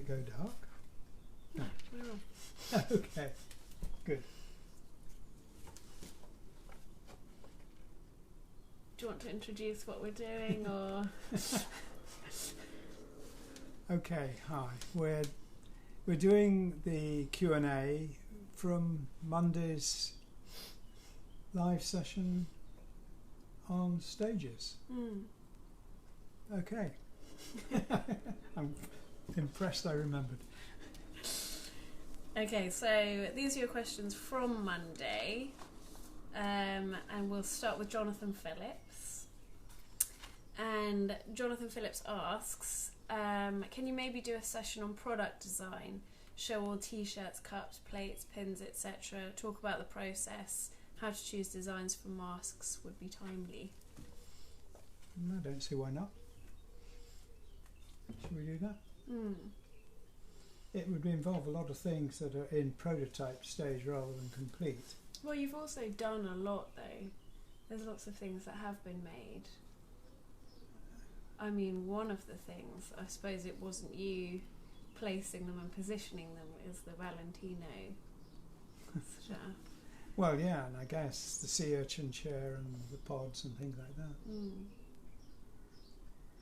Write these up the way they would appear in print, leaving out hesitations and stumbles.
it go dark? No. Okay, good. Do you want to introduce what we're doing, or? Okay, hi. We're doing the Q&A from Monday's live session on Stages. Okay. I'm impressed I remembered. Okay, so these are your questions from Monday, and we'll start with Jonathan Phillips. And Jonathan Phillips asks, can you maybe do a session on product design, show all t-shirts, cups, plates, pins, etc., talk about the process, how to choose designs for masks would be timely. I don't see why not. Should we do that? It would involve a lot of things that are in prototype stage rather than complete. Well, you've also done a lot though. There's lots of things that have been made. I mean, one of the things, I suppose it wasn't you placing them and positioning them, is the Valentino stuff. Well, yeah, and I guess the sea urchin chair and the pods and things like that.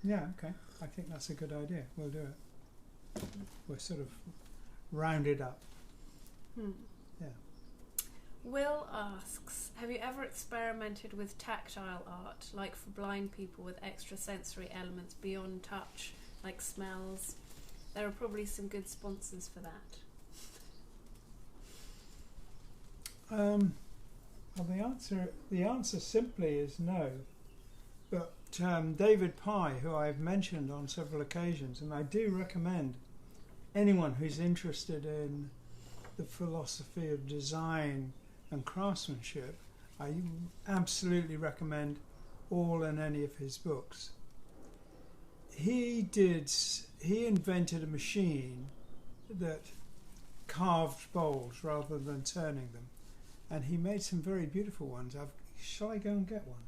Yeah, okay. I think that's a good idea. We'll do it. We're sort of rounded up. Yeah. Will asks, have you ever experimented with tactile art, like for blind people with extra sensory elements beyond touch, like smells? There are probably some good sponsors for that. Well, the answer simply is no. But David Pye, who I've mentioned on several occasions, and I do recommend anyone who's interested in the philosophy of design and craftsmanship, I absolutely recommend all and any of his books. He invented a machine that carved bowls rather than turning them, and he made some very beautiful ones. Shall I go and get one?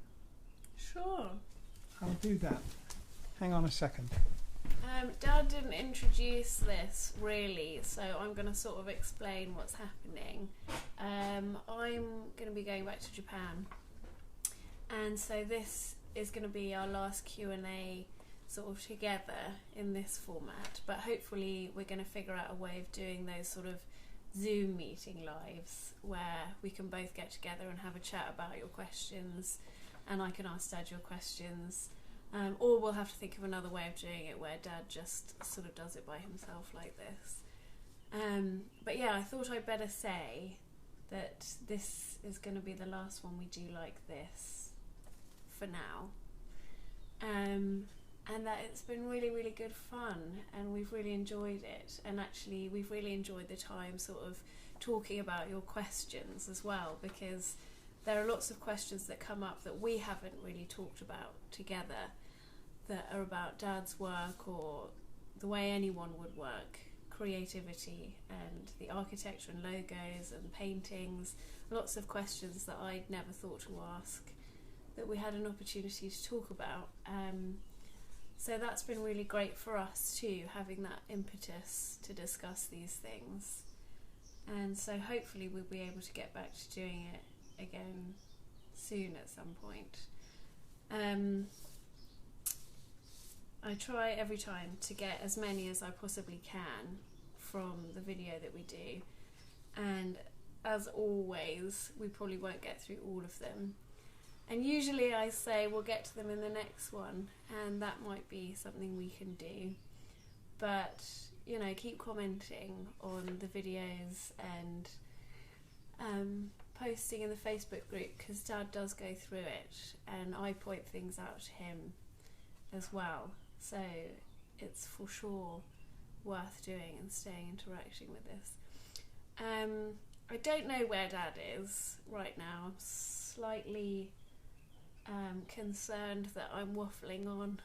Sure. I'll do that. Hang on a second. Dad didn't introduce this really, so I'm going to sort of explain what's happening. I'm going to be going back to Japan, and so this is going to be our last Q&A sort of together in this format, but hopefully we're going to figure out a way of doing those sort of Zoom meeting lives where we can both get together and have a chat about your questions, and I can ask Dad your questions. Or we'll have to think of another way of doing it where Dad just sort of does it by himself like this. But yeah, I thought I'd better say that this is going to be the last one we do like this for now. And that it's been really, really good fun, and we've really enjoyed it. And actually, we've really enjoyed the time sort of talking about your questions as well, because there are lots of questions that come up that we haven't really talked about together, that are about Dad's work or the way anyone would work, creativity and the architecture and logos and paintings, lots of questions that I'd never thought to ask that we had an opportunity to talk about. So that's been really great for us too, having that impetus to discuss these things. And so hopefully we'll be able to get back to doing it again soon at some point. I try every time to get as many as I possibly can from the video that we do, and as always we probably won't get through all of them, and usually I say we'll get to them in the next one, and that might be something we can do. But you know, keep commenting on the videos and posting in the Facebook group, because Dad does go through it and I point things out to him as well. So it's for sure worth doing and staying interacting with this. I don't know where Dad is right now. I'm slightly concerned that I'm waffling on.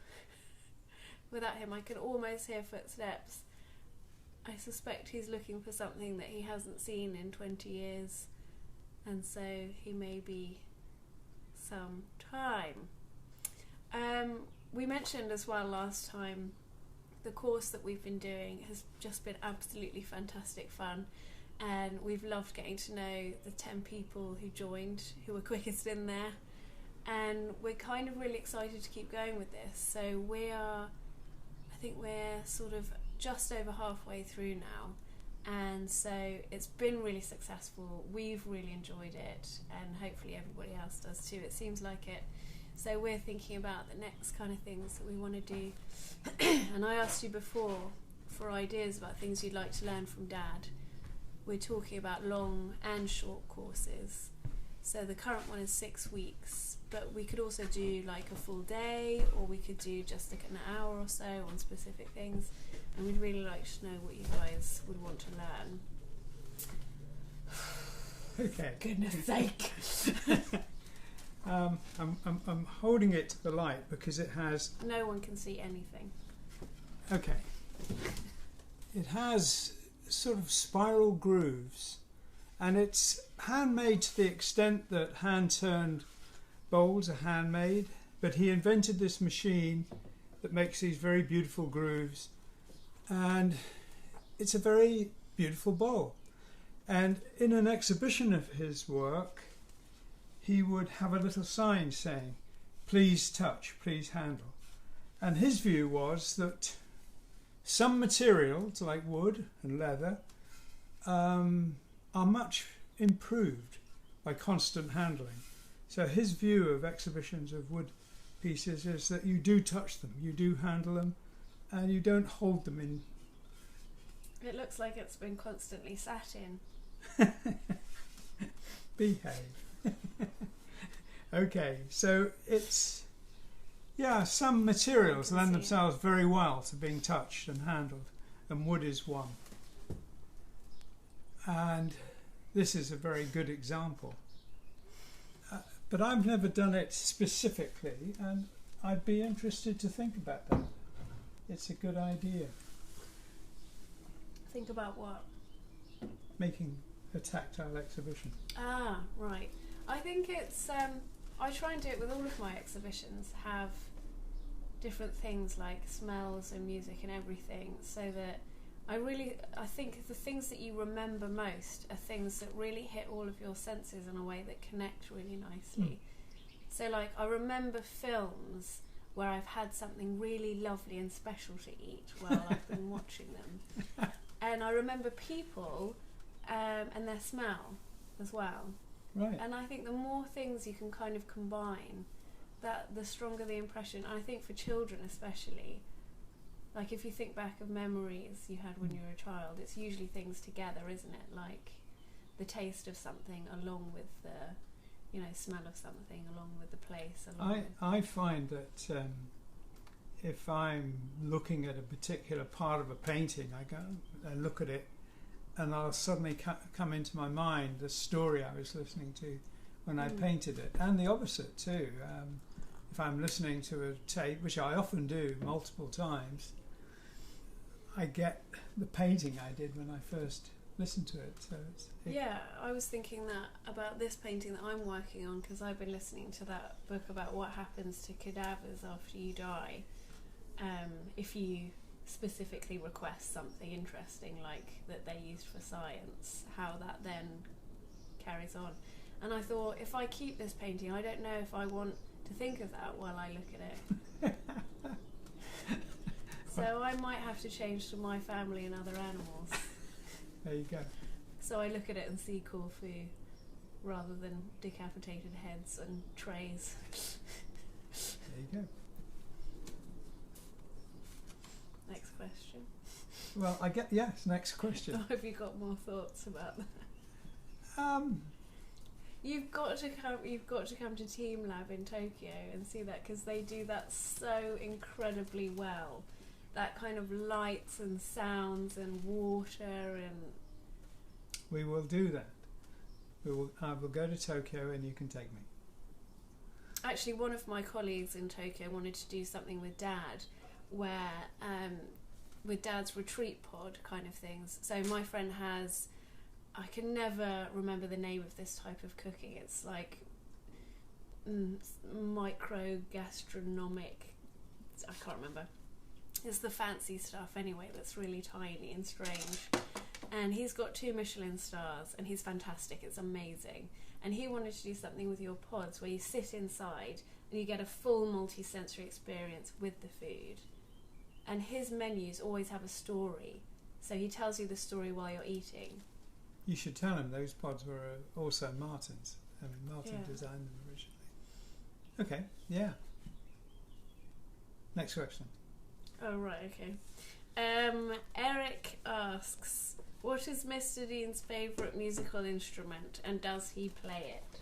Without him I can almost hear footsteps. I suspect he's looking for something that he hasn't seen in 20 years, and so he may be some time. We mentioned as well last time the course that we've been doing has just been absolutely fantastic fun, and we've loved getting to know the 10 people who joined, who were quickest in there, and we're kind of really excited to keep going with this. So I think we're sort of just over halfway through now, and so it's been really successful. We've really enjoyed it, and hopefully everybody else does too. It seems like it. So we're thinking about the next kind of things that we want to do. And I asked you before for ideas about things you'd like to learn from Dad. We're talking about long and short courses. So the current one is 6 weeks, but we could also do like a full day, or we could do just like an hour or so on specific things. And we'd really like to know what you guys would want to learn. Okay. Goodness sake. I'm holding it to the light because it has... No one can see anything. Okay. It has sort of spiral grooves, and it's handmade to the extent that hand-turned bowls are handmade, but he invented this machine that makes these very beautiful grooves, and it's a very beautiful bowl. And in an exhibition of his work, he would have a little sign saying, "Please touch, please handle." And his view was that some materials, like wood and leather, are much improved by constant handling. So his view of exhibitions of wood pieces is that you do touch them, you do handle them, and you don't hold them in. It looks like it's been constantly sat in. Behave. Okay, so it's, yeah, some materials lend themselves very well to being touched and handled, and wood is one. And this is a very good example. But I've never done it specifically, and I'd be interested to think about that. It's a good idea. Think about what? Making a tactile exhibition. Ah, right. I think it's... I try and do it with all of my exhibitions, have different things like smells and music and everything, so that I think the things that you remember most are things that really hit all of your senses in a way that connect really nicely. So like, I remember films where I've had something really lovely and special to eat while I've been watching them. And I remember people and their smell as well. Right. And I think the more things you can kind of combine, that the stronger the impression. I think for children especially, like if you think back of memories you had when you were a child, it's usually things together, isn't it? Like the taste of something along with the, smell of something, along with the place. I find that if I'm looking at a particular part of a painting, I go and look at it, and I'll suddenly come into my mind the story I was listening to when I painted it, and the opposite too. If I'm listening to a tape, which I often do multiple times, I get the painting I did when I first listened to it. So yeah, I was thinking that about this painting that I'm working on, because I've been listening to that book about what happens to cadavers after you die. If you specifically request something interesting like that they used for science, how that then carries on. And I thought, if I keep this painting, I don't know if I want to think of that while I look at it. So I might have to change to my family and other animals. There you go. So I look at it and see Corfu rather than decapitated heads and trays. There you go. Next question. Well, next question. Or have you got more thoughts about that? You've got to come to Team Lab in Tokyo and see that, because they do that so incredibly well. That kind of lights and sounds and water and... We will do that. I will go to Tokyo and you can take me. Actually, one of my colleagues in Tokyo wanted to do something with Dad, where with Dad's retreat pod kind of things. So my friend has, I can never remember the name of this type of cooking. It's like micro gastronomic, I can't remember. It's the fancy stuff anyway that's really tiny and strange. And he's got 2 Michelin stars, and he's fantastic. It's amazing. And he wanted to do something with your pods where you sit inside and you get a full multi-sensory experience with the food. And his menus always have a story, so he tells you the story while you're eating. You should tell him those pods were also Martin's. I mean, Martin designed them originally. Okay, yeah. Next question. Oh, right, okay. Eric asks, what is Mr. Dean's favourite musical instrument, and does he play it?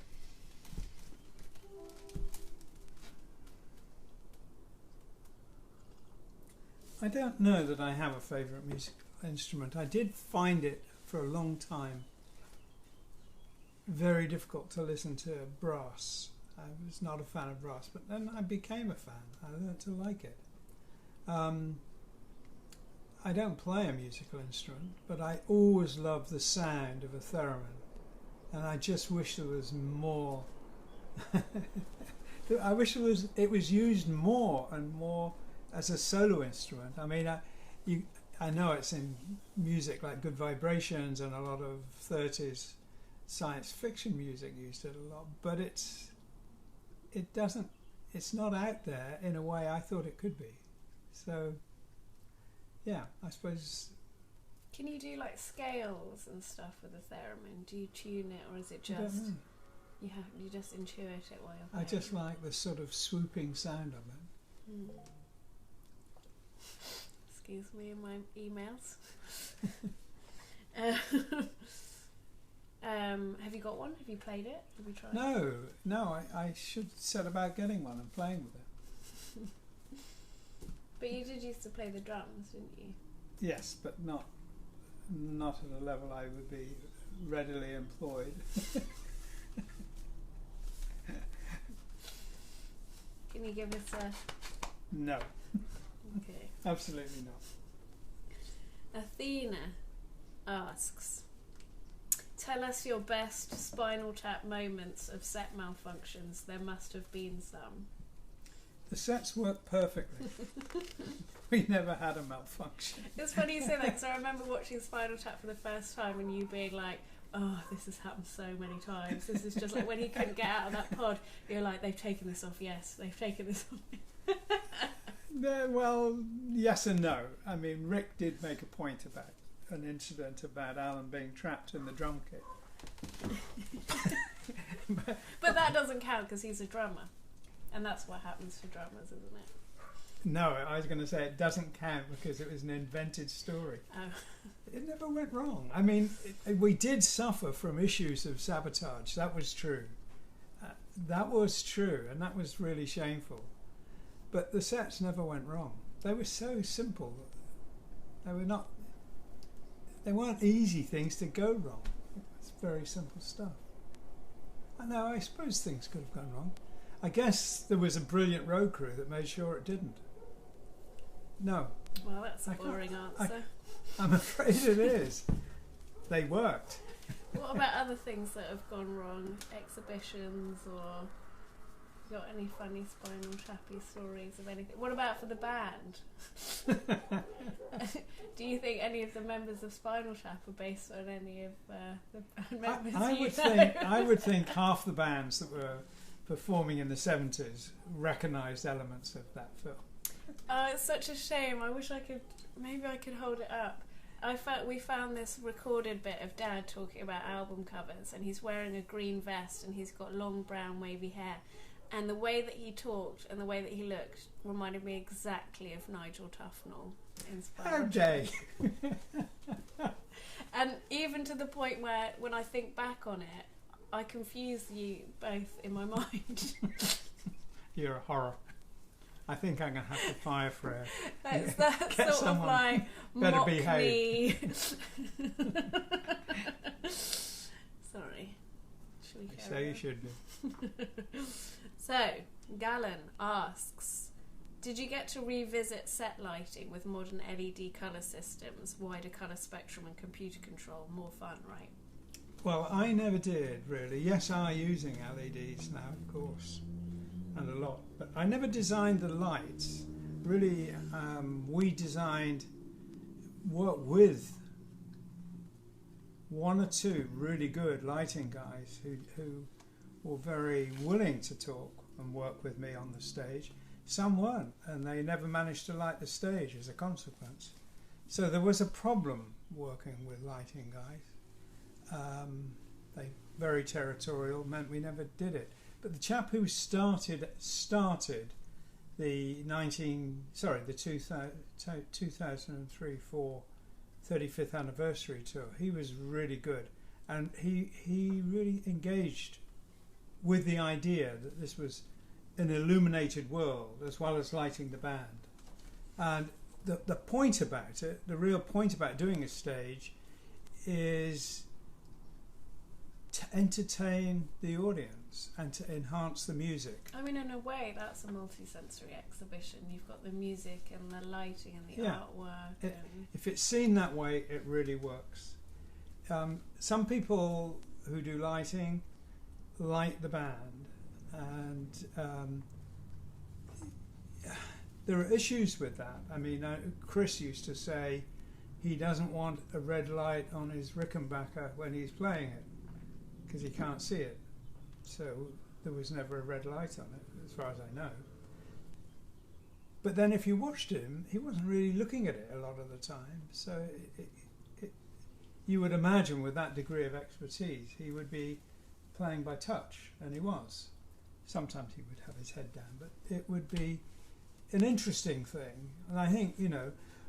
I don't know that I have a favourite musical instrument. I did find it for a long time very difficult to listen to brass. I was not a fan of brass, but then I became a fan. I learned to like it. I don't play a musical instrument, but I always love the sound of a theremin, and I just wish there was more. I wish it was used more and more as a solo instrument. I mean, I know it's in music like Good Vibrations, and a lot of 30s science fiction music used it a lot, but it's not out there in a way I thought it could be. So yeah, I suppose. Can you do like scales and stuff with a theremin? Do you tune it, or is it just you just intuit it while you're playing? I just like the sort of swooping sound of it. Excuse me in my emails. Have you got one? Have you played it? Have you tried? No. I should set about getting one and playing with it. But you did used to play the drums, didn't you? Yes, but not at a level I would be readily employed. Can you give us a... No. Okay. Absolutely not. Athena asks, tell us your best Spinal Tap moments of set malfunctions. There must have been some. The sets work perfectly. We never had a malfunction. It's funny you say that, because I remember watching Spinal Tap for the first time and you being like, oh, this has happened so many times. This is just like when he couldn't get out of that pod, you're like, they've taken this off, yes, they've taken this off. Well, yes and no. I mean, Rick did make a point about an incident about Alan being trapped in the drum kit. But that doesn't count because he's a drummer. And that's what happens to drummers, isn't it? No, I was going to say it doesn't count because it was an invented story. Oh. It never went wrong. I mean, we did suffer from issues of sabotage. That was true. That was true, and that was really shameful. But the sets never went wrong. They were so simple. They weren't easy things to go wrong. It's very simple stuff. I know, I suppose things could have gone wrong. I guess there was a brilliant road crew that made sure it didn't. No. Well, that's a boring answer. I'm afraid it is. They worked. What about other things that have gone wrong? Exhibitions, or got any funny Spinal Tappy stories of anything? What about for the band? Do you think any of the members of Spinal Tap are based on any of the members? I would think half the bands that were performing in the 70s recognised elements of that film. Oh, it's such a shame. I wish I could. Maybe I could hold it up. We found this recorded bit of Dad talking about album covers, and he's wearing a green vest and he's got long brown wavy hair, and the way that he talked and the way that he looked reminded me exactly of Nigel Tufnell in Spinal Tap. How dare you? And even to the point where, when I think back on it, I confuse you both in my mind. You're a horror. I think I'm going to have to fire for it. That's that sort of like better mock behave. me. Sorry. So you should be. So, Galen asks, did you get to revisit set lighting with modern LED colour systems, wider colour spectrum and computer control? More fun, right? Well, I never did, really. Yes, I'm using LEDs now, of course, and a lot. But I never designed the lights. really, we worked with one or two really good lighting guys who were very willing to talk and work with me on the stage. Some weren't, and they never managed to light the stage as a consequence. So there was a problem working with lighting guys. They very territorial, meant we never did it. But the chap who started the 2003-4 35th anniversary tour, he was really good, and he really engaged with the idea that this was an illuminated world as well as lighting the band. And the point about it, the real point about doing a stage, is to entertain the audience and to enhance the music. I mean, in a way, that's a multi-sensory exhibition. You've got the music and the lighting and the artwork. If it's seen that way, it really works. Some people who do lighting light the band, and there are issues with that. I mean, Chris used to say he doesn't want a red light on his Rickenbacker when he's playing it, because he can't see it. So there was never a red light on it, as far as I know. But then if you watched him, he wasn't really looking at it a lot of the time. So you would imagine with that degree of expertise, he would be playing by touch, and he was. Sometimes he would have his head down, but it would be an interesting thing. And I think,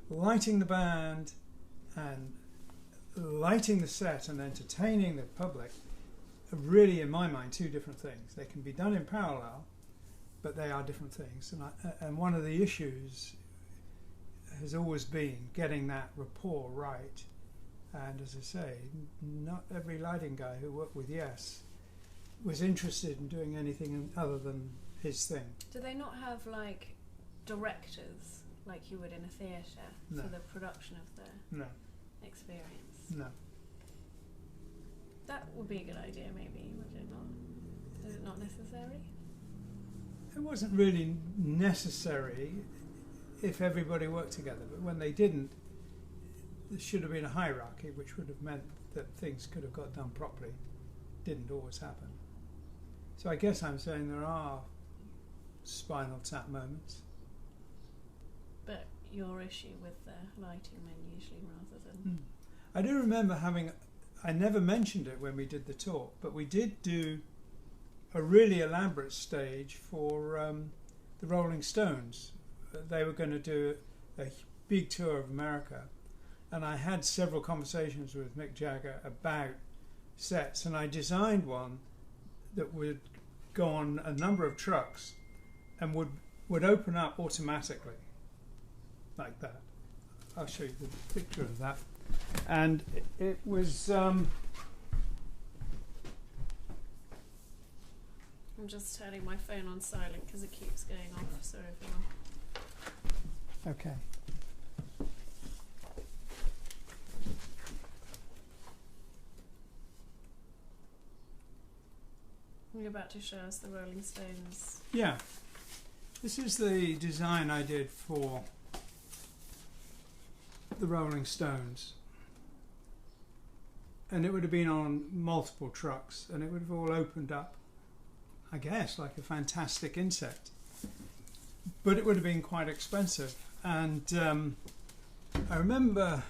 lighting the band and lighting the set and entertaining the public are really, in my mind, two different things. They can be done in parallel, but they are different things. And one of the issues has always been getting that rapport right. And as I say, not every lighting guy who worked with Yes was interested in doing anything other than his thing. Do they not have like directors like you would in a theatre for the production of the experience? No. That would be a good idea, maybe, would it not? Is it not necessary? It wasn't really necessary if everybody worked together, but when they didn't, there should have been a hierarchy, which would have meant that things could have got done properly. Didn't always happen. So I guess I'm saying there are Spinal Tap moments. But your issue with the lighting then usually rather than... I do remember I never mentioned it when we did the talk, but we did do a really elaborate stage for the Rolling Stones. They were going to do a big tour of America, and I had several conversations with Mick Jagger about sets, and I designed one that would go on a number of trucks and would open up automatically like that. I'll show you the picture of that. And it was I'm just turning my phone on silent because it keeps going off. Sorry everyone. okay. You're about to show us the Rolling Stones. Yeah. This is the design I did for the Rolling Stones. And it would have been on multiple trucks, and it would have all opened up, I guess, like a fantastic insect. But it would have been quite expensive. And I remember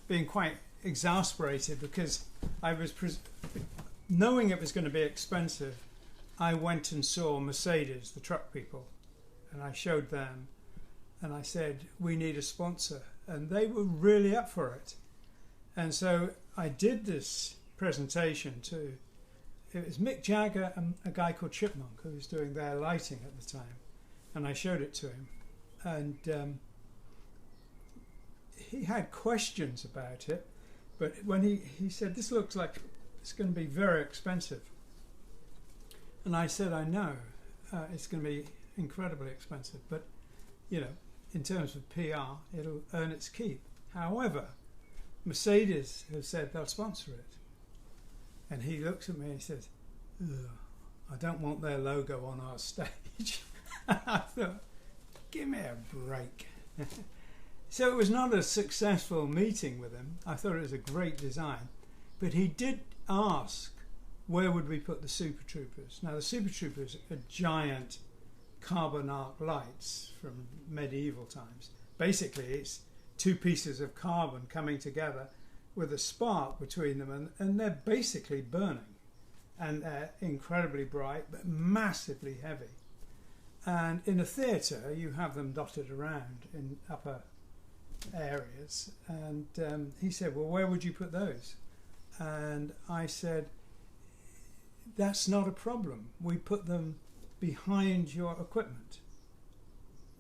being quite exasperated because I was knowing it was going to be expensive. I went and saw Mercedes, the truck people, and I showed them, and I said, we need a sponsor, and they were really up for it. And so I did this presentation to, it was Mick Jagger and a guy called Chipmunk who was doing their lighting at the time, and I showed it to him, and he had questions about it, but when he said, this looks like it's going to be very expensive. And I said, I know, it's going to be incredibly expensive, but, in terms of PR, it'll earn its keep. However, Mercedes have said they'll sponsor it. And he looks at me and he says, I don't want their logo on our stage. I thought, give me a break. So it was not a successful meeting with him. I thought it was a great design. But he did ask, where would we put the Super Troopers? Now, the Super Troopers are giant carbon arc lights from medieval times. Basically, it's two pieces of carbon coming together with a spark between them, and they're basically burning. And they're incredibly bright, but massively heavy. And in a theatre, you have them dotted around in upper areas. And he said, well, where would you put those? And I said, that's not a problem. We put them behind your equipment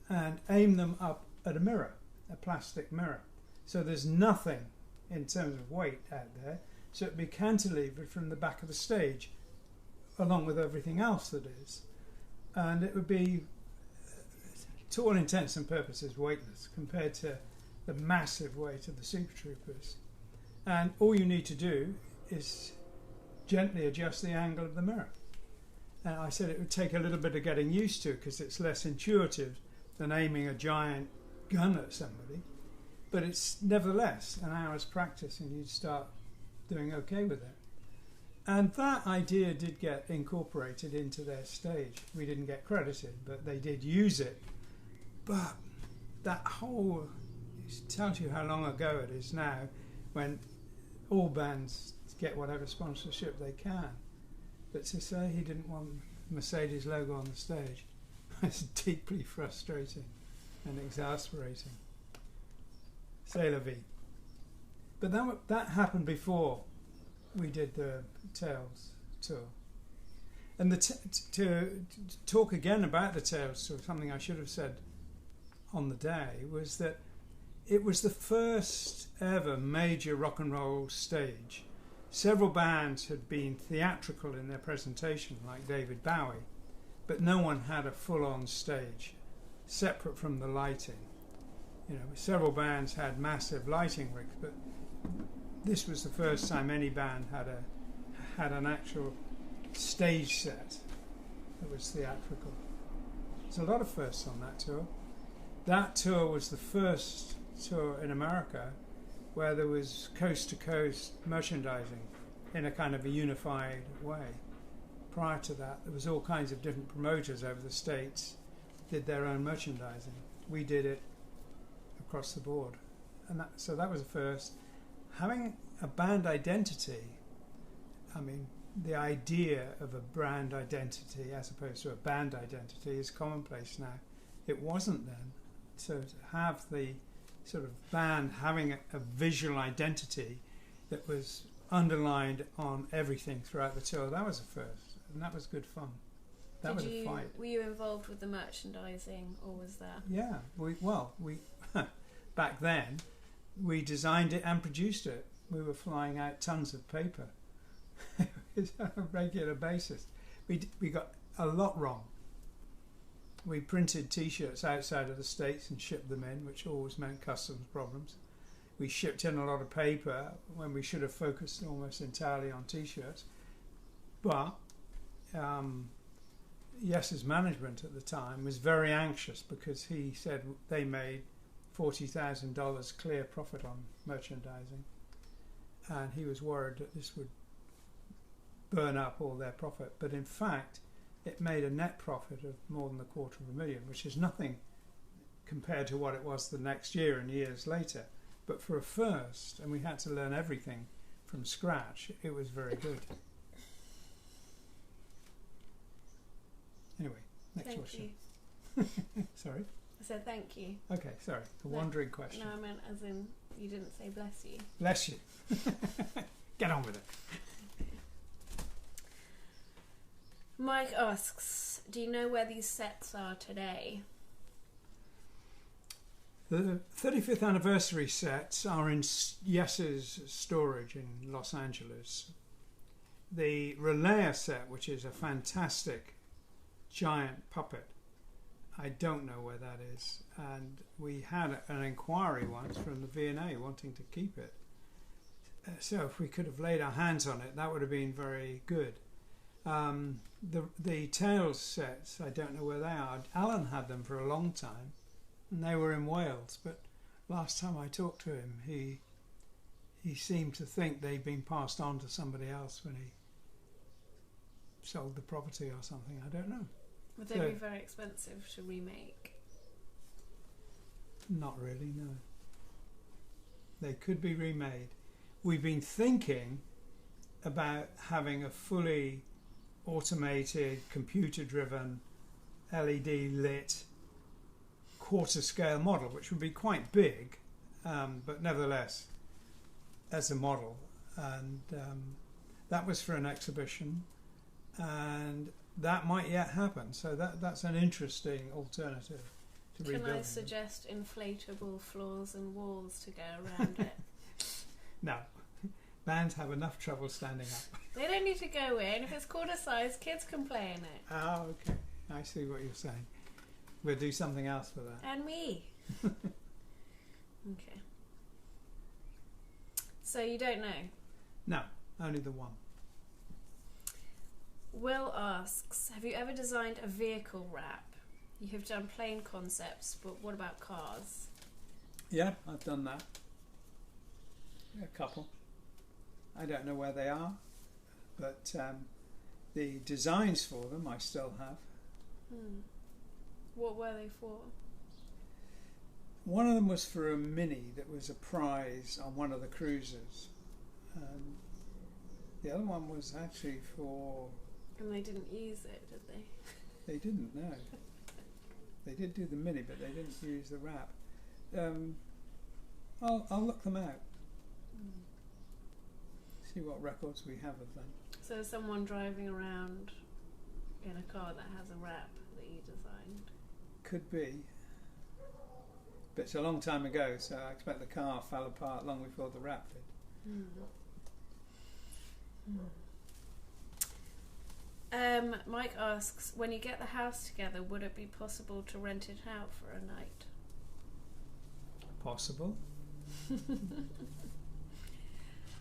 and aim them up at a mirror, a plastic mirror. So there's nothing in terms of weight out there. So it'd be cantilevered from the back of the stage along with everything else that is. And it would be, to all intents and purposes, weightless compared to the massive weight of the Super Troopers. And all you need to do is gently adjust the angle of the mirror. And I said it would take a little bit of getting used to because it's less intuitive than aiming a giant gun at somebody. But it's nevertheless an hour's practice and you'd start doing okay with it. And that idea did get incorporated into their stage. We didn't get credited, but they did use it. But that whole, it tells you how long ago it is now when all bands get whatever sponsorship they can. But to say he didn't want Mercedes logo on the stage is deeply frustrating and exasperating. C'est la vie. But that happened before we did the Tales tour. And to talk again about the Tales tour, something I should have said on the day, was that it was the first ever major rock and roll stage. Several bands had been theatrical in their presentation, like David Bowie, but no one had a full-on stage, separate from the lighting. You know, several bands had massive lighting rigs, but this was the first time any band had an actual stage set that was theatrical. There's a lot of firsts on that tour. That tour was the first tour in America where there was coast-to-coast merchandising in a kind of a unified way. Prior to that, there was all kinds of different promoters over the States did their own merchandising. We did it across the board. And so that was the first. Having a band identity, I mean, the idea of a brand identity as opposed to a band identity is commonplace now. It wasn't then. So to have the sort of band having a visual identity that was underlined on everything throughout the tour, that was a first, and that was good fun. That was a fight. Were you involved with the merchandising, or was that? Yeah, we back then we designed it and produced it. We were flying out tons of paper on a regular basis. We got a lot wrong. We printed T-shirts outside of the States and shipped them in, which always meant customs problems. We shipped in a lot of paper when we should have focused almost entirely on T-shirts. But Yes's management at the time was very anxious because he said they made $40,000 clear profit on merchandising, and he was worried that this would burn up all their profit. But in fact, it made a net profit of more than $250,000, which is nothing compared to what it was the next year and years later. But for a first, and we had to learn everything from scratch, it was very good. Anyway, next question. Thank you. Sorry? I said thank you. Okay, sorry. A wandering question. No, I meant as in you didn't say bless you. Bless you. Get on with it. Mike asks, do you know where these sets are today? The 35th anniversary sets are in Yes's storage in Los Angeles. The Relaya set, which is a fantastic giant puppet, I don't know where that is. And we had an inquiry once from the V&A wanting to keep it. So if we could have laid our hands on it, that would have been very good. The Tales sets, I don't know where they are. Alan had them for a long time. and they were in Wales. But last time I talked to him, he seemed to think they'd been passed on to somebody else when he sold the property or something. I don't know. Would they be very expensive to remake? Not really, no. They could be remade. We've been thinking about having a fully automated, computer-driven, LED lit quarter scale model, which would be quite big, but nevertheless as a model, and that was for an exhibition, and that might yet happen. So that's an interesting alternative to rebuilding. Can I suggest inflatable floors and walls to go around it? No, bands have enough trouble standing up. They don't need to go in. If it's quarter size, kids can play in it. Oh, okay. I see what you're saying. We'll do something else for that. And me. Okay. So you don't know? No, only the one. Will asks, have you ever designed a vehicle wrap? You have done plane concepts, but what about cars? Yeah, I've done that. A couple. I don't know where they are, but the designs for them I still have. What were they for? One of them was for a Mini that was a prize on one of the cruises. The other one was actually for... And they didn't use it, did they? They didn't, no. They did do the Mini, but they didn't use the wrap. I'll look them out. See what records we have of them. So someone driving around in a car that has a wrap that you designed? Could be. But it's a long time ago, so I expect the car fell apart long before the wrap did. Mike asks, when you get the house together, would it be possible to rent it out for a night? Possible.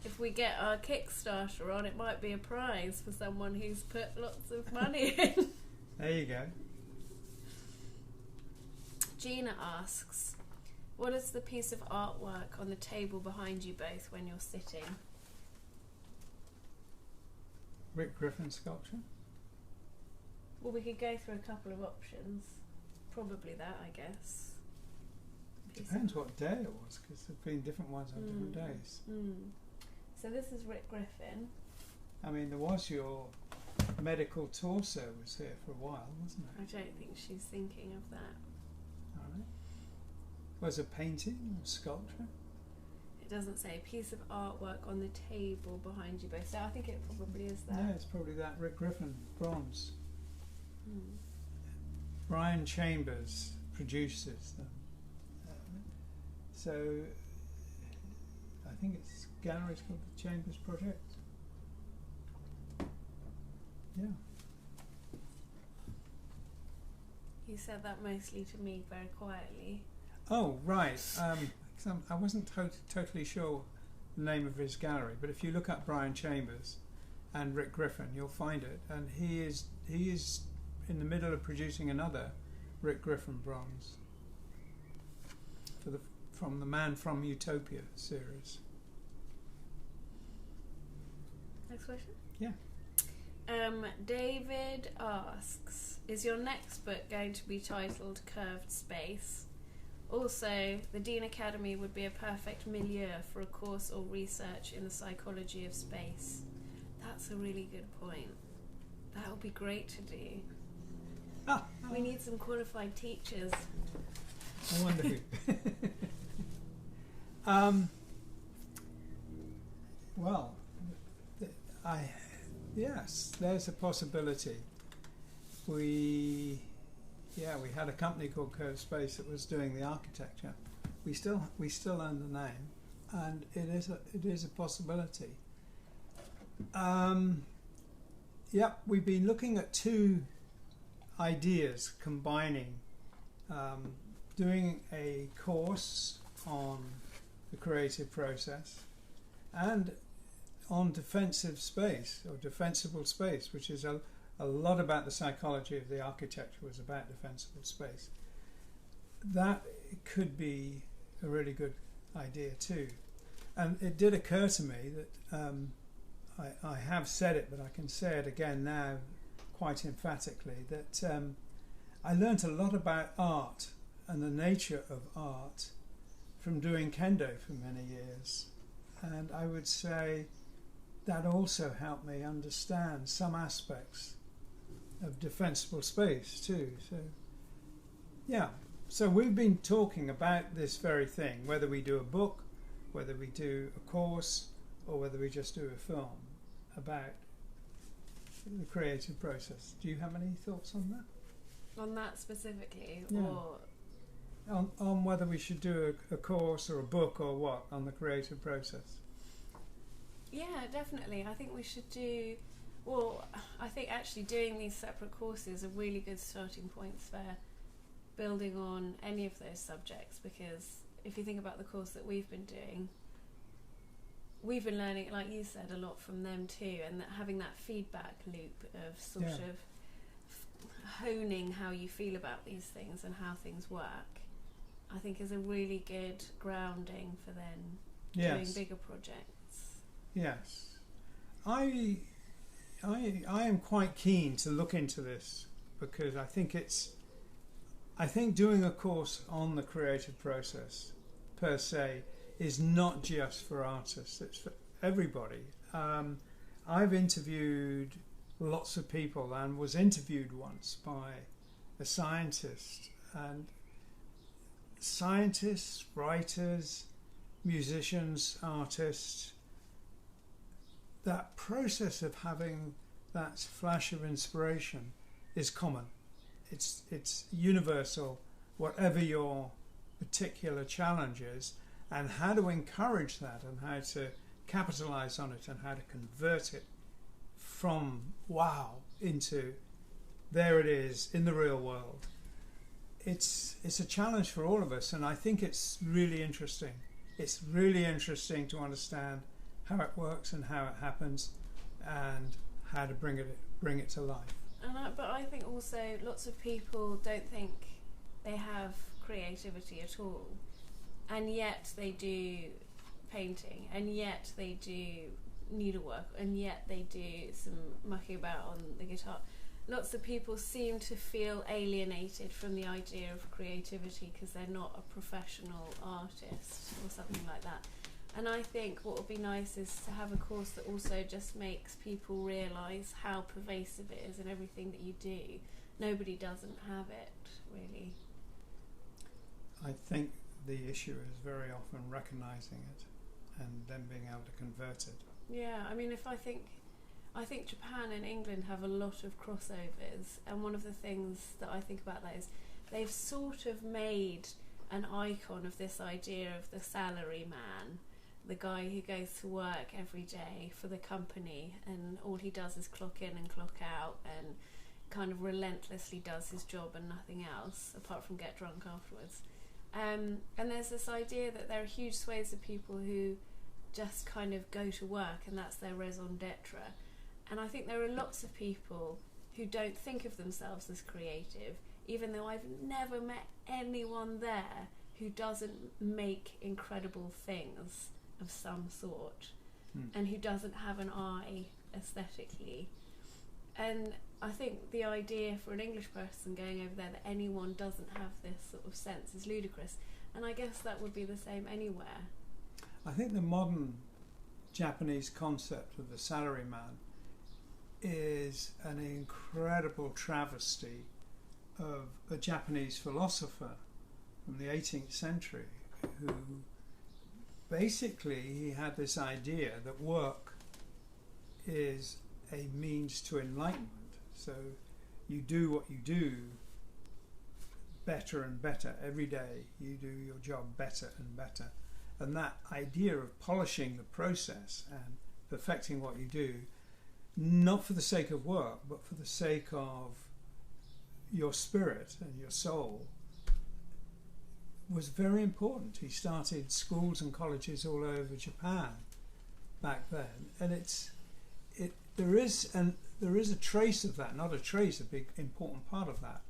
If we get our Kickstarter on, it might be a prize for someone who's put lots of money in. There you go. Gina asks, what is the piece of artwork on the table behind you both when you're sitting? Rick Griffin sculpture. Well, we could go through a couple of options. Probably that, I guess. Depends what day it was, because there've been different ones on different days. So this is Rick Griffin. I mean, there was your medical torso was here for a while, wasn't it? I don't think she's thinking of that. All right. Was it painting or sculpture? It doesn't say. A piece of artwork on the table behind you both. So I think it probably is that. Yeah, it's probably that. Rick Griffin, bronze. Brian Chambers produces them. So I think it's gallery's called the Chambers Project. Yeah. You said that mostly to me very quietly. Oh, right. I wasn't totally sure the name of his gallery, but if you look up Brian Chambers and Rick Griffin, you'll find it. And he is in the middle of producing another Rick Griffin bronze from the Man from Utopia series. Next question? Yeah. David asks, is your next book going to be titled Curved Space? Also, the Dean Academy would be a perfect milieu for a course or research in the psychology of space. That's a really good point. That would be great to do. We need some qualified teachers. I wonder who. Well, yes, there's a possibility. We had a company called Curved Space that was doing the architecture. We still own the name, and it is a possibility. We've been looking at two ideas combining, doing a course on the creative process and on defensive space or defensible space, which is a lot about the psychology of the architecture was about defensible space. that could be a really good idea too. And it did occur to me that I have said it, but I can say it again now quite emphatically, that I learnt a lot about art and the nature of art from doing kendo for many years. And I would say that also helped me understand some aspects of defensible space too. So, yeah. So we've been talking about this very thing, whether we do a book, whether we do a course, or whether we just do a film about the creative process. Do you have any thoughts on that? On that specifically, Yeah. or On whether we should do a course or a book or what on the creative process? yeah, definitely. I think we should do. Well, I think actually doing these separate courses are really good starting points for building on any of those subjects, because if you think about the course that we've been doing, we've been learning, like you said, a lot from them too, and that having that feedback loop of sort of honing how you feel about these things and how things work, I think is a really good grounding for then doing bigger projects. Yes. I am quite keen to look into this, because I think doing a course on the creative process per se is not just for artists, it's for everybody. I've interviewed lots of people and was interviewed once by a scientist, and scientists, writers, musicians, artists, that process of having that flash of inspiration is common. It's universal, whatever your particular challenge is, and how to encourage that and how to capitalize on it and how to convert it from wow into there it is in the real world. It's a challenge for all of us, and I think it's really interesting. It's really interesting to understand how it works and how it happens and how to bring it to life. But I think also lots of people don't think they have creativity at all, and yet they do painting, and yet they do needlework, and yet they do some mucking about on the guitar. Lots of people seem to feel alienated from the idea of creativity because they're not a professional artist or something like that. And I think what would be nice is to have a course that also just makes people realise how pervasive it is in everything that you do. Nobody doesn't have it, really. I think the issue is very often recognising it and then being able to convert it. Yeah, I mean, I think Japan and England have a lot of crossovers, and one of the things that I think about that is they've sort of made an icon of this idea of the salary man, the guy who goes to work every day for the company and all he does is clock in and clock out and kind of relentlessly does his job and nothing else apart from get drunk afterwards. And there's this idea that there are huge swathes of people who just kind of go to work and that's their raison d'etre. And I think there are lots of people who don't think of themselves as creative, even though I've never met anyone there who doesn't make incredible things of some sort and who doesn't have an eye aesthetically. And I think the idea for an English person going over there that anyone doesn't have this sort of sense is ludicrous, and I guess that would be the same anywhere. I think the modern Japanese concept of the salaryman is an incredible travesty of a Japanese philosopher from the 18th century who basically he had this idea that work is a means to enlightenment. So you do what you do better and better every day. You do your job better and better. And that idea of polishing the process and perfecting what you do, not for the sake of work, but for the sake of your spirit and your soul, was very important. He started schools and colleges all over Japan back then, and there is a trace of that, not a trace, a big important part of that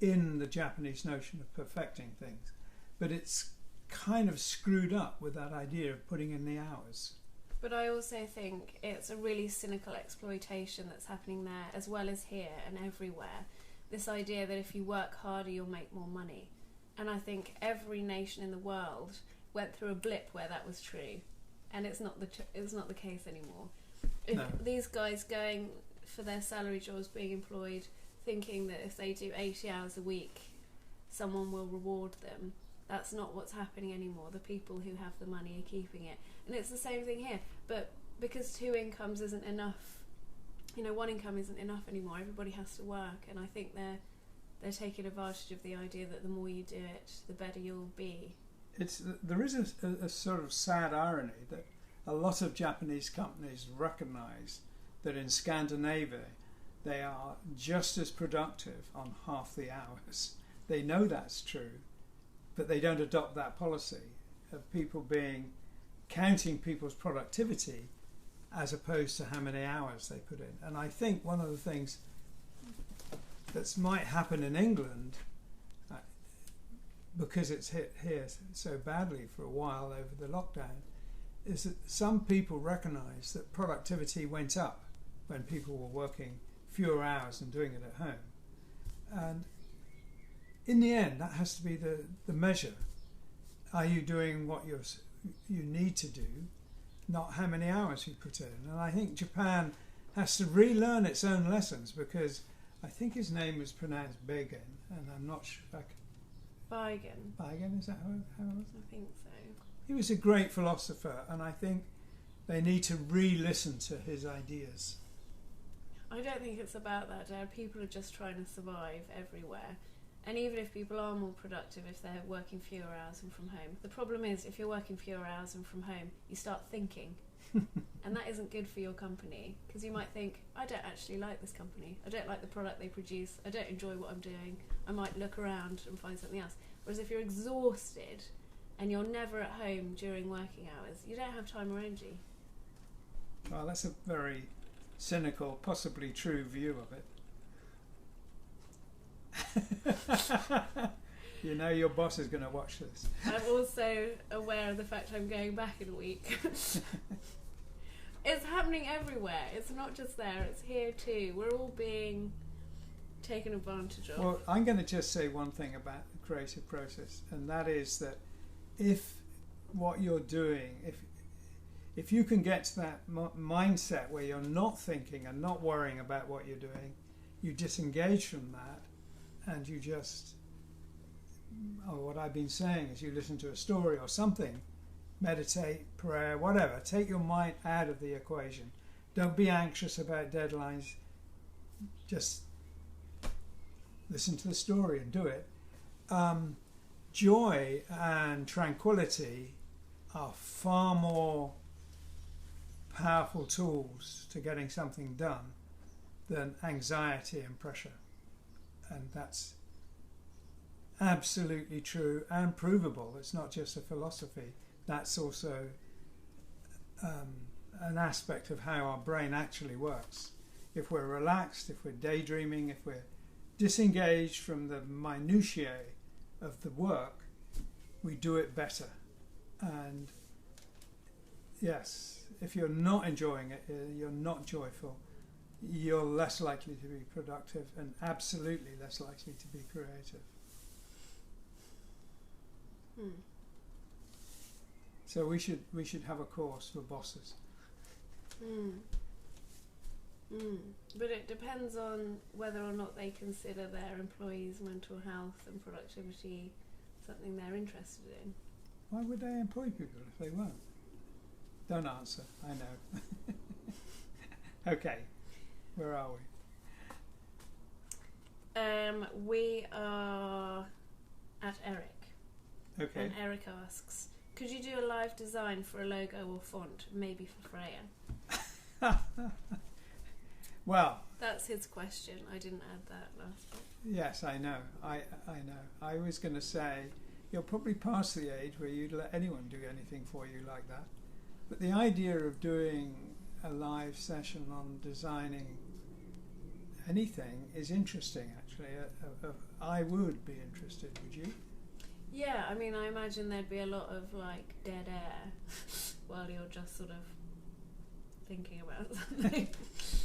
in the Japanese notion of perfecting things, but it's kind of screwed up with that idea of putting in the hours. But I also think it's a really cynical exploitation that's happening there as well as here and everywhere. This idea that if you work harder you'll make more money. And I think every nation in the world went through a blip where that was true, and it's not the case anymore. If No. these guys going for their salary jobs, being employed, thinking that if they do 80 hours a week someone will reward them, that's not what's happening anymore. The people who have the money are keeping it. And it's the same thing here, but because two incomes isn't enough, one income isn't enough anymore, everybody has to work, and I think they're taking advantage of the idea that the more you do it, the better you'll be. There is a sort of sad irony that a lot of Japanese companies recognise that in Scandinavia they are just as productive on half the hours. They know that's true, but they don't adopt that policy of people counting people's productivity as opposed to how many hours they put in. And I think one of the things that might happen in England, because it's hit here so badly for a while over the lockdown, is that some people recognise that productivity went up when people were working fewer hours and doing it at home. And in the end, that has to be the measure. Are you doing what you need to do, not how many hours you put in? And I think Japan has to relearn its own lessons, because I think his name was pronounced Beigen, and I'm not sure if I can... Beigen, is that how it was? I think so. He was a great philosopher, and I think they need to re-listen to his ideas. I don't think it's about that, Dad. People are just trying to survive everywhere. And even if people are more productive if they're working fewer hours and from home, the problem is if you're working fewer hours and from home, you start thinking. And that isn't good for your company, because you might think, I don't actually like this company. I don't like the product they produce. I don't enjoy what I'm doing. I might look around and find something else. Whereas if you're exhausted and you're never at home during working hours, you don't have time or energy. Well, that's a very cynical, possibly true view of it. You know your boss is going to watch this. I'm also aware of the fact I'm going back in a week. It's happening everywhere. It's not just there, it's here too. We're all being taken advantage of. Well, I'm going to just say one thing about the creative process, and that is that if what you're doing, if you can get to that mindset where you're not thinking and not worrying about what you're doing, you disengage from that, and you just, what I've been saying is you listen to a story or something, meditate, prayer, whatever, take your mind out of the equation. Don't be anxious about deadlines, just listen to the story and do it. Joy and tranquility are far more powerful tools to getting something done than anxiety and pressure. And that's absolutely true and provable. It's not just a philosophy. That's also an aspect of how our brain actually works. If we're relaxed, if we're daydreaming, if we're disengaged from the minutiae of the work, we do it better. And yes, if you're not enjoying it, you're not joyful, you're less likely to be productive and absolutely less likely to be creative. So we should have a course for bosses. But it depends on whether or not they consider their employees' mental health and productivity something they're interested in. Why would they employ people if they weren't? Don't answer, I know. Okay, where are we? We are at Eric. Okay. And Eric asks, could you do a live design for a logo or font, maybe for Freya? Well, that's his question. I didn't add that last bit. Yes, I know. I know. I was going to say, you're probably past the age where you'd let anyone do anything for you like that. But the idea of doing a live session on designing anything is interesting, actually. actually. I would be interested, would you? Yeah, I mean, I imagine there'd be a lot of like dead air while you're just sort of thinking about something.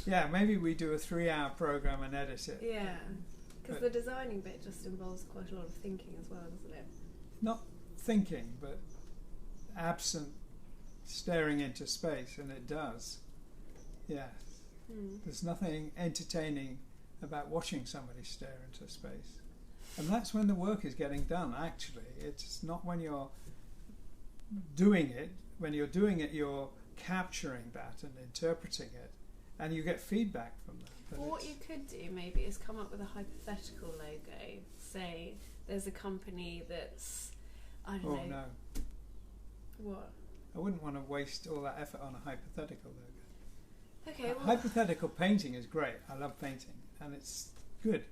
Yeah, maybe we do a 3-hour program and edit it. Yeah, because the designing bit just involves quite a lot of thinking as well, doesn't it? Not thinking, but absent staring into space, and it does. Yes. There's nothing entertaining about watching somebody stare into space. And that's when the work is getting done, actually. It's not when you're doing it. When you're doing it, you're capturing that and interpreting it, and you get feedback from that. Well, what you could do maybe is come up with a hypothetical logo. Say there's a company that's, I don't know. Oh, no. What? I wouldn't want to waste all that effort on a hypothetical logo. Okay, well, hypothetical painting is great. I love painting, and it's good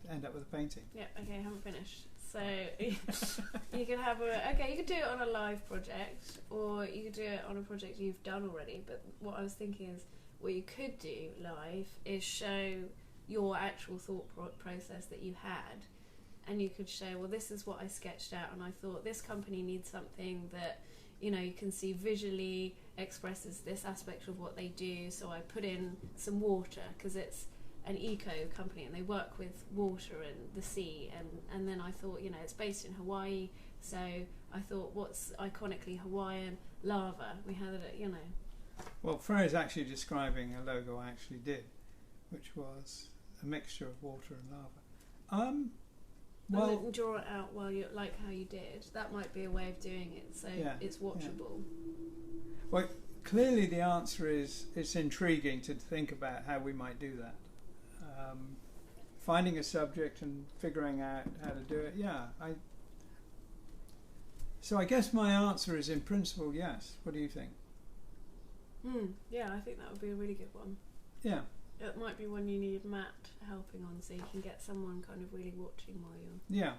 to end up with a painting. yeah, okay, I haven't finished. So you could have you could do it on a live project, or you could do it on a project you've done already. But what I was thinking is, what you could do live is show your actual thought process that you had, and you could show, well, this is what I sketched out, and I thought this company needs something that, you know, you can see visually expresses this aspect of what they do, so I put in some water because it's an eco company and they work with water and the sea, and then I thought, you know, it's based in Hawaii, so I thought, what's iconically Hawaiian? Lava. We had it, you know. Well, Freya's actually describing a logo I actually did, which was a mixture of water and lava. Well, and then draw it out while you, like how you did. That might be a way of doing it, so it's watchable. Yeah. Well, clearly the answer is it's intriguing to think about how we might do that. Finding a subject and figuring out how to do it. Yeah, so I guess my answer is in principle yes. What do you think? Yeah, I think that would be a really good one. Yeah. It might be one you need Matt helping on, so you can get someone kind of really watching while you're. Yeah,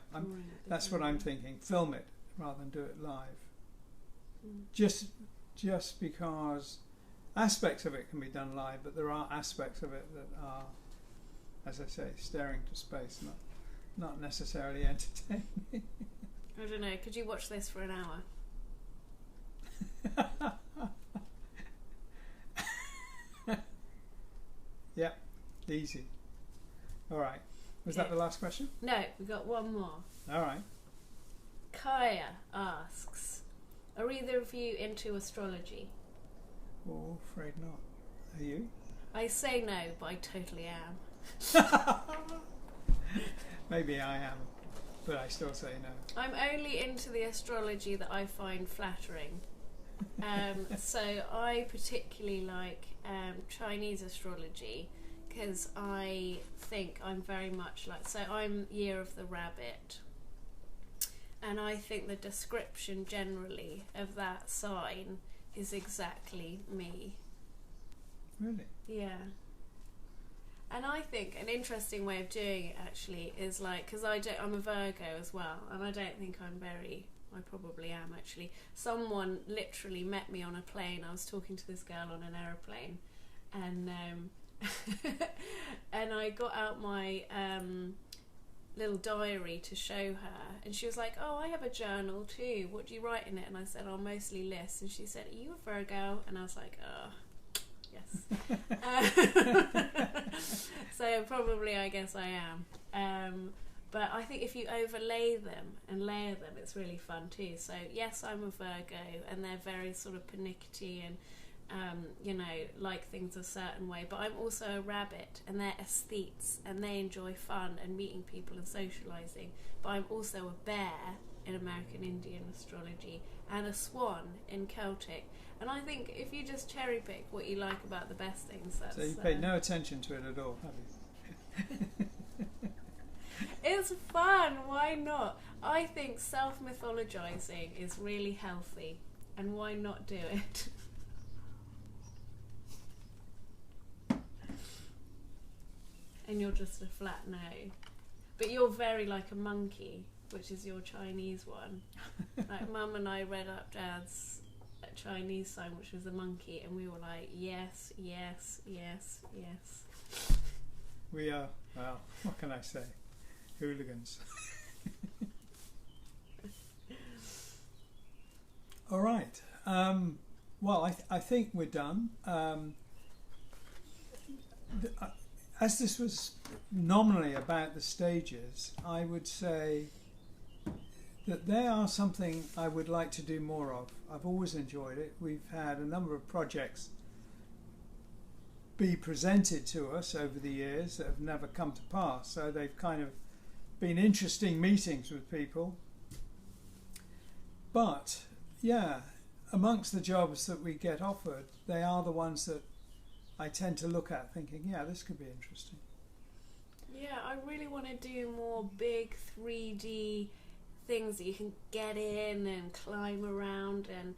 that's what I'm thinking. Film it rather than do it live. Just because aspects of it can be done live, but there are aspects of it that are, as I say, staring to space, not necessarily entertaining. I don't know. Could you watch this for an hour? Yeah, easy. All right. Was that the last question? No, we've got one more. All right. Kaya asks, are either of you into astrology? Oh, afraid not. Are you? I say no, but I totally am. Maybe I am, but I still say no. I'm only into the astrology that I find flattering. So I particularly like Chinese astrology because I think I'm very much like, so I'm Year of the Rabbit, and I think the description generally of that sign is exactly me. Really? Yeah. And I think an interesting way of doing it actually is like, because I'm a Virgo as well, and I don't think I probably am actually. Someone literally met me on a plane. I was talking to this girl on an aeroplane, and and I got out my little diary to show her, and she was like, "Oh, I have a journal too. What do you write in it?" And I said, "Oh, mostly lists." And she said, "Are you a Virgo?" And I was like, "Oh, yes." So probably, I guess I am. But I think if you overlay them and layer them, it's really fun too. So yes, I'm a Virgo, and they're very sort of pernickety and you know, like things a certain way. But I'm also a rabbit, and they're aesthetes, and they enjoy fun and meeting people and socialising. But I'm also a bear in American Indian astrology and a swan in Celtic. And I think if you just cherry pick what you like about the best things, that's... So you paid no attention to it at all, have you? It's fun, why not? I think self-mythologizing is really healthy, and why not do it? And you're just a flat no. But you're very like a monkey, which is your Chinese one. Like Mum and I read up Dad's Chinese sign, which was a monkey, and we were like, yes, yes, yes, yes. We are, well, what can I say? Hooligans. All right. Well, I think we're done. As this was nominally about the stages, I would say that they are something I would like to do more of. I've always enjoyed it. We've had a number of projects be presented to us over the years that have never come to pass, so they've kind of been interesting meetings with people. But yeah, amongst the jobs that we get offered, they are the ones that I tend to look at thinking, yeah, this could be interesting. Yeah, I really want to do more big 3D things that you can get in and climb around. And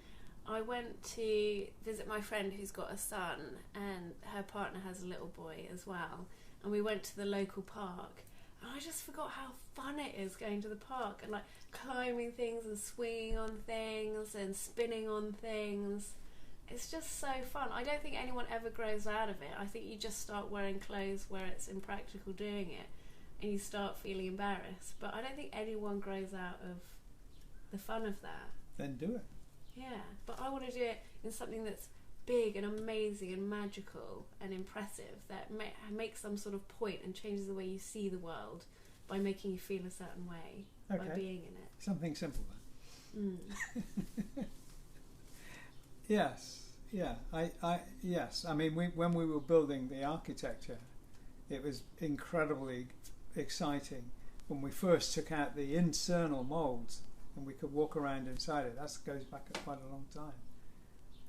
I went to visit my friend who's got a son, and her partner has a little boy as well, and we went to the local park, and I just forgot how fun it is going to the park and like climbing things and swinging on things and spinning on things. It's just so fun. I don't think anyone ever grows out of it. I think you just start wearing clothes where it's impractical doing it and you start feeling embarrassed. But I don't think anyone grows out of the fun of that. Then do it. Yeah, but I want to do it in something that's big and amazing and magical and impressive, that makes some sort of point and changes the way you see the world by making you feel a certain way by being in it. Something simple then. Yes, yeah, yes. I mean, when we were building the architecture, it was incredibly exciting when we first took out the internal moulds and we could walk around inside it. That goes back quite a long time.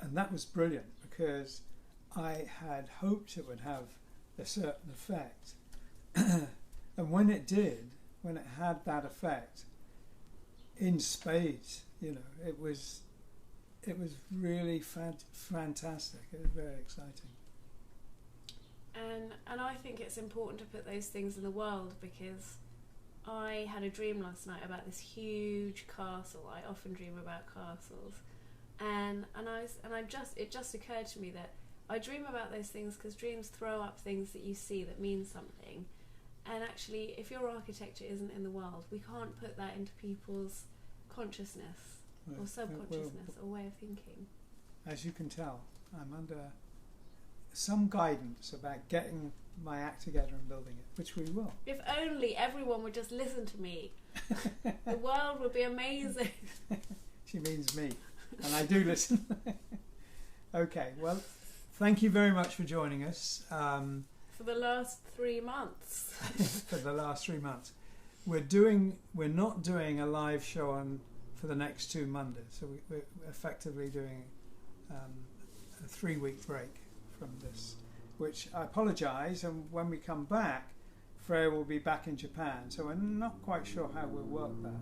And that was brilliant because I had hoped it would have a certain effect. And when it did, when it had that effect in spades, you know, it was really fantastic. It was very exciting. And I think it's important to put those things in the world, because I had a dream last night about this huge castle. I often dream about castles, and it just occurred to me that I dream about those things because dreams throw up things that you see that mean something. And actually, if your architecture isn't in the world, we can't put that into people's consciousness or subconsciousness or way of thinking. As you can tell, I'm under some guidance about getting my act together and building it, which we will. If only everyone would just listen to me. The world would be amazing. She means me, and I do listen. Okay, well, thank you very much for joining us. For the last 3 months. For the last 3 months. We're not doing a live show for the next 2 Mondays, so we're effectively doing a 3-week break from this, which I apologise, and when we come back, Freya will be back in Japan, so we're not quite sure how we'll work that.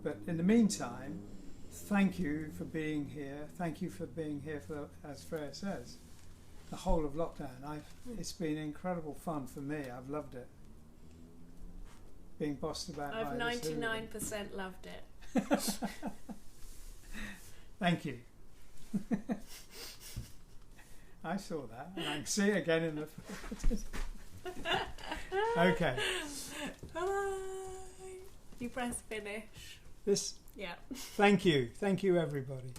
But in the meantime, thank you for being here. Thank you for being here for, as Freya says, the whole of lockdown. It's been incredible fun for me. I've loved it. Being bossed about I've by 99% loved it. Thank you. I saw that, and I can see it again in the photos. Okay. Bye. You press finish. This. Yeah. Thank you. Thank you, everybody.